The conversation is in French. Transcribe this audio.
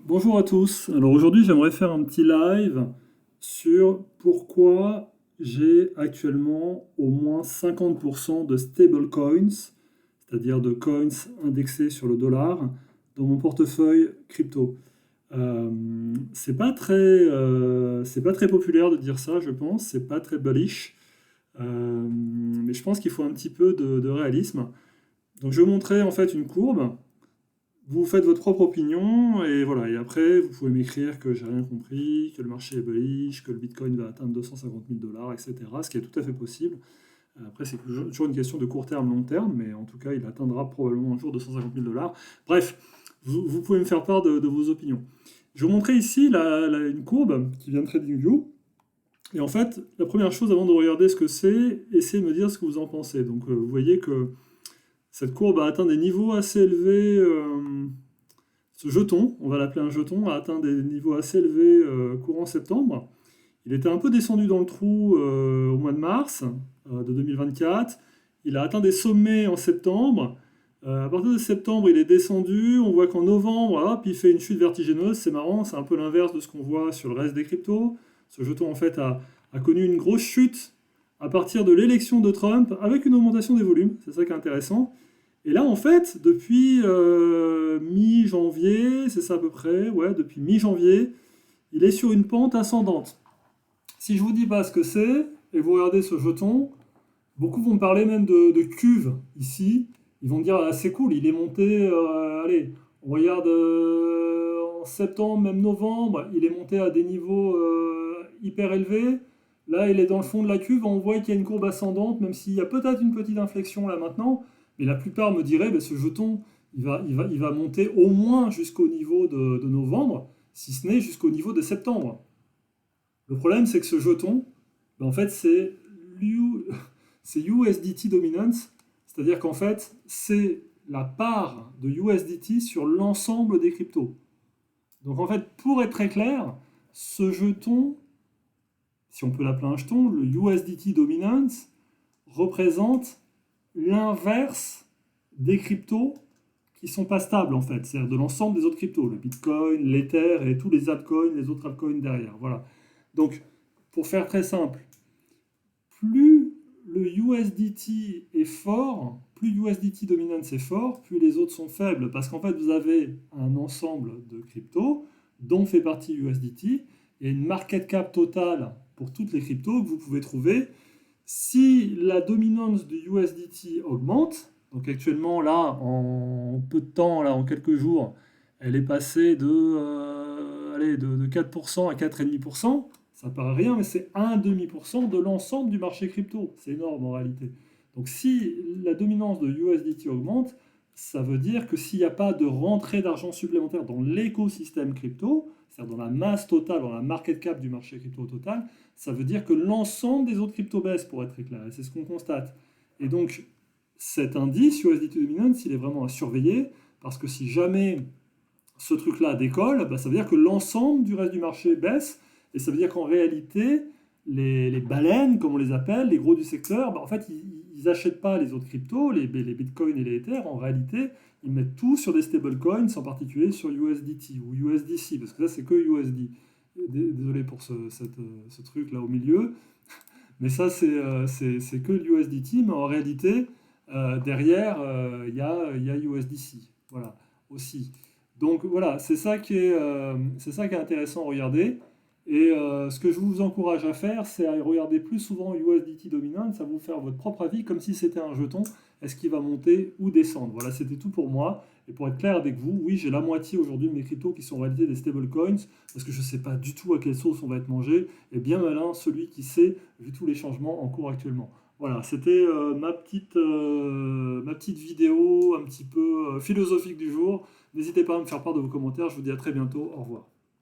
Bonjour à tous. Alors aujourd'hui, j'aimerais faire un petit live sur pourquoi j'ai actuellement au moins 50% de stablecoins, c'est-à-dire de coins indexés sur le dollar, dans mon portefeuille crypto. Euh, c'est pas très populaire de dire ça, je pense. C'est pas très bullish. Mais je pense qu'il faut un petit peu de réalisme. Donc je vais vous montrer en fait une courbe. Vous faites votre propre opinion et voilà. Et après, vous pouvez m'écrire que j'ai rien compris, que le marché est bullish, que le Bitcoin va atteindre 250 000 dollars, etc. Ce qui est tout à fait possible. Après, c'est toujours une question de court terme, long terme, mais en tout cas, il atteindra probablement un jour 250 000 dollars. Bref, vous pouvez me faire part de vos opinions. Je vais vous montrer ici une courbe qui vient de TradingView. Et en fait, la première chose avant de regarder ce que c'est, essayez de me dire ce que vous en pensez. Donc, vous voyez que cette courbe a atteint des niveaux assez élevés. Ce jeton, on va l'appeler un jeton, a atteint des niveaux assez élevés courant septembre. Il était un peu descendu dans le trou au mois de mars de 2024. Il a atteint des sommets en septembre. À partir de septembre, il est descendu. On voit qu'en novembre, hop, il fait une chute vertigineuse. C'est marrant, c'est un peu l'inverse de ce qu'on voit sur le reste des cryptos. Ce jeton, en fait, a connu une grosse chute à partir de l'élection de Trump avec une augmentation des volumes. C'est ça qui est intéressant. Et là, en fait, depuis mi-janvier, c'est ça à peu près, ouais, depuis mi-janvier, il est sur une pente ascendante. Si je vous dis pas ce que c'est, et vous regardez ce jeton, beaucoup vont me parler même de cuve ici. Ils vont dire, ah, c'est cool, il est monté, allez, on regarde en septembre, même novembre, il est monté à des niveaux hyper élevés. Là, il est dans le fond de la cuve, on voit qu'il y a une courbe ascendante, même s'il y a peut-être une petite inflexion là maintenant. Mais la plupart me diraient, ben, ce jeton, il va monter au moins jusqu'au niveau de novembre, si ce n'est jusqu'au niveau de septembre. Le problème, c'est que ce jeton, ben, en fait, c'est USDT dominance, c'est-à-dire qu'en fait, c'est la part de USDT sur l'ensemble des cryptos. Donc en fait, pour être très clair, ce jeton, si on peut l'appeler un jeton, le USDT dominance, représente l'inverse des cryptos qui sont pas stables en fait, c'est-à-dire de l'ensemble des autres cryptos, le Bitcoin, l'Ether et tous les altcoins, les autres altcoins derrière. Voilà. Donc, pour faire très simple, plus le USDT est fort, plus USDT dominance est fort, plus les autres sont faibles, parce qu'en fait, vous avez un ensemble de cryptos dont fait partie USDT, et une market cap totale pour toutes les cryptos que vous pouvez trouver. Si la dominance du USDT augmente, donc actuellement là, en peu de temps, là, en quelques jours, elle est passée de 4% à 4,5%. Ça paraît rien, mais c'est 1,5% de l'ensemble du marché crypto. C'est énorme en réalité. Donc si la dominance de USDT augmente, ça veut dire que s'il n'y a pas de rentrée d'argent supplémentaire dans l'écosystème crypto, c'est-à-dire dans la masse totale, dans la market cap du marché crypto total, ça veut dire que l'ensemble des autres cryptos baissent, pour être très clair. Et c'est ce qu'on constate. Et donc, cet indice USDT dominance, il est vraiment à surveiller, parce que si jamais ce truc-là décolle, bah, ça veut dire que l'ensemble du reste du marché baisse, et ça veut dire qu'en réalité, les baleines, comme on les appelle, les gros du secteur, bah, en fait, ils n'achètent pas les autres cryptos, les bitcoins et les Ether, en réalité, ils mettent tout sur des stablecoins, en particulier sur USDT ou USDC, parce que ça, c'est que USD. Désolé pour ce truc là au milieu, mais ça, c'est que l'USDT, mais en réalité, derrière, il y a USDC. Voilà, aussi. Donc voilà, c'est ça qui est intéressant à regarder. Et ce que je vous encourage à faire, c'est à regarder plus souvent USDT dominant, ça va vous faire votre propre avis, comme si c'était un jeton. Est-ce qu'il va monter ou descendre? Voilà, c'était tout pour moi. Et pour être clair avec vous, oui, j'ai la moitié aujourd'hui de mes cryptos qui sont en réalité des stablecoins, parce que je ne sais pas du tout à quelle sauce on va être mangé. Et bien malin, celui qui sait, vu tous les changements en cours actuellement. Voilà, c'était ma petite vidéo un petit peu philosophique du jour. N'hésitez pas à me faire part de vos commentaires. Je vous dis à très bientôt. Au revoir.